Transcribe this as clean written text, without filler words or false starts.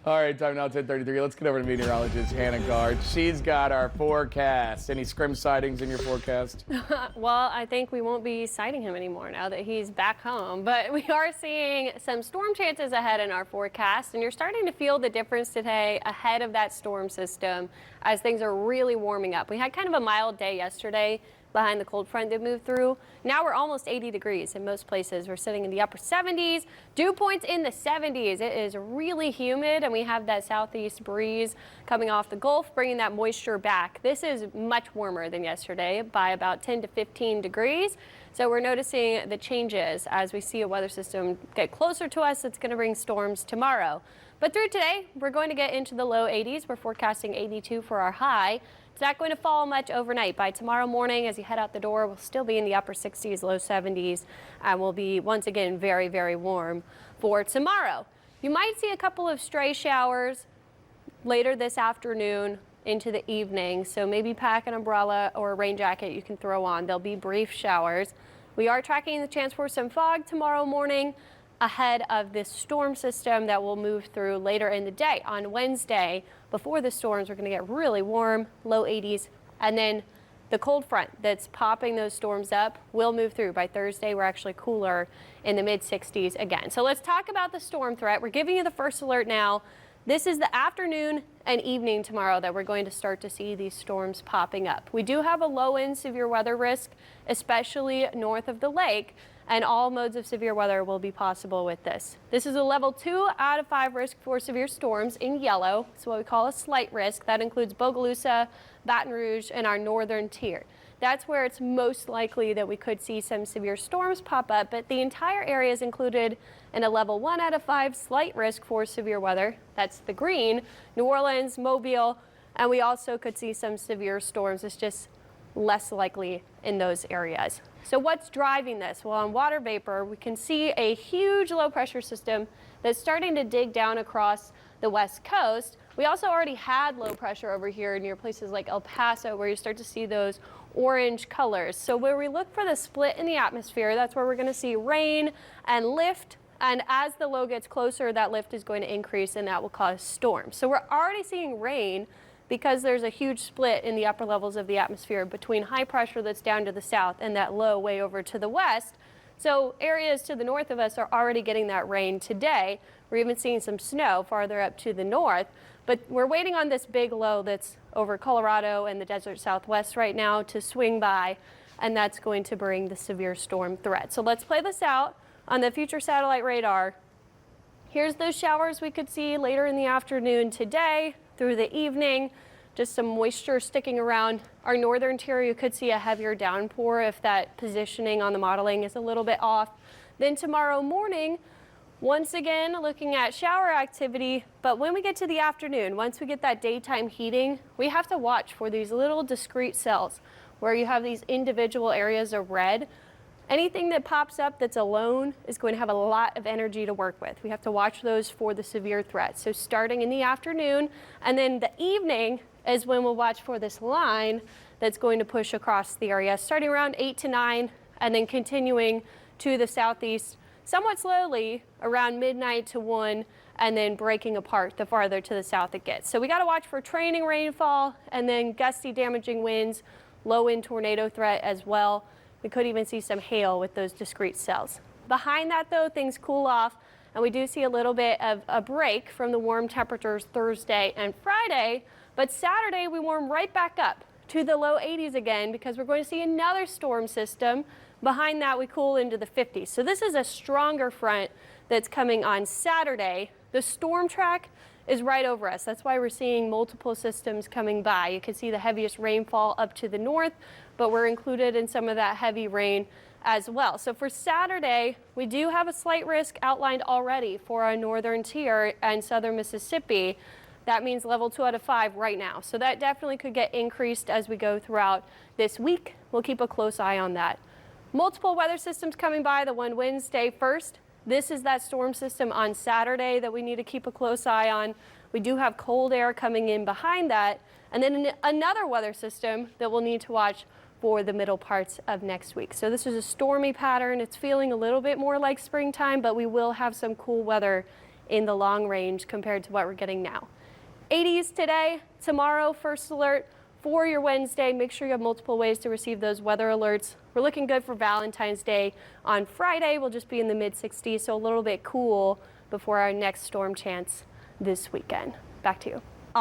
All right, time now 10:33. Let's get over to meteorologist Hannah Gard. She's got our forecast. Any scrim sightings in your forecast? Well, I think we won't be sighting him anymore now that he's back home. But we are seeing some storm chances ahead in our forecast, and you're starting to feel the difference today ahead of that storm system as things are really warming up. We had kind of a mild day yesterday behind the cold front that moved through. Now we're almost 80 degrees in most places. We're sitting in the upper 70s, dew points in the 70s. It is really humid, and we have that southeast breeze coming off the Gulf, bringing that moisture back. This is much warmer than yesterday by about 10 to 15 degrees. So we're noticing the changes as we see a weather system get closer to us. It's going to bring storms tomorrow. But through today, we're going to get into the low 80s. We're forecasting 82 for our high. It's not going to fall much overnight. By tomorrow morning, as you head out the door, we'll still be in the upper 60s, low 70s, and we'll be once again very, very warm for tomorrow. You might see a couple of stray showers later this afternoon into the evening, so maybe pack an umbrella or a rain jacket you can throw on. There'll be brief showers. We are tracking the chance for some fog tomorrow morning ahead of this storm system that will move through later in the day. On Wednesday, before the storms, we're going to get really warm, low 80s, and then the cold front that's popping those storms up will move through. By Thursday, we're actually cooler in the mid 60s again. So let's talk about the storm threat. We're giving you the first alert now. This is the afternoon and evening tomorrow that we're going to start to see these storms popping up. We do have a low end severe weather risk, especially north of the lake, and all modes of severe weather will be possible with this. This is a level 2 out of 5 risk for severe storms in yellow. It's what we call a slight risk. That includes Bogalusa, Baton Rouge, and our northern tier. That's where it's most likely that we could see some severe storms pop up, but the entire area is included in a level 1 out of 5 slight risk for severe weather. That's the green, New Orleans, Mobile, and we also could see some severe storms. It's just less likely in those areas. So what's driving this? Well, on water vapor, we can see a huge low pressure system that's starting to dig down across the west coast. We also already had low pressure over here near places like El Paso, where you start to see those orange colors. So where we look for the split in the atmosphere, that's where we're going to see rain and lift. And as the low gets closer, that lift is going to increase, and that will cause storms. So we're already seeing rain because there's a huge split in the upper levels of the atmosphere between high pressure that's down to the south and that low way over to the west. So areas to the north of us are already getting that rain today. We're even seeing some snow farther up to the north, but we're waiting on this big low that's over Colorado and the desert southwest right now to swing by, and that's going to bring the severe storm threat. So let's play this out on the future satellite radar. Here's those showers we could see later in the afternoon today through the evening. Just some moisture sticking around our northern tier. You could see a heavier downpour if that positioning on the modeling is a little bit off. Then tomorrow morning, once again looking at shower activity, but when we get to the afternoon, once we get that daytime heating, we have to watch for these little discrete cells where you have these individual areas of red. Anything that pops up that's alone is going to have a lot of energy to work with. We have to watch those for the severe threat. So starting in the afternoon, and then the evening is when we'll watch for this line that's going to push across the area, starting around 8 to 9, and then continuing to the southeast somewhat slowly around midnight to 1, and then breaking apart the farther to the south it gets. So we got to watch for training rainfall and then gusty damaging winds, low end tornado threat as well. We could even see some hail with those discrete cells. Behind that, though, things cool off, and we do see a little bit of a break from the warm temperatures Thursday and Friday, but Saturday we warm right back up to the low 80s again because we're going to see another storm system. Behind that, we cool into the 50s. So this is a stronger front that's coming on Saturday. The storm track is right over us. That's why we're seeing multiple systems coming by. You can see the heaviest rainfall up to the north, but we're included in some of that heavy rain as well. So for Saturday, we do have a slight risk outlined already for our northern tier and southern Mississippi. That means level 2 out of 5 right now. So that definitely could get increased as we go throughout this week. We'll keep a close eye on that. Multiple weather systems coming by. The one Wednesday first. This is that storm system on Saturday that we need to keep a close eye on. We do have cold air coming in behind that. And then another weather system that we'll need to watch for the middle parts of next week. So this is a stormy pattern. It's feeling a little bit more like springtime, but we will have some cool weather in the long range compared to what we're getting now. 80s today, tomorrow, first alert. For your Wednesday, make sure you have multiple ways to receive those weather alerts. We're looking good for Valentine's Day. On Friday, we'll just be in the mid-60s, so a little bit cool before our next storm chance this weekend. Back to you.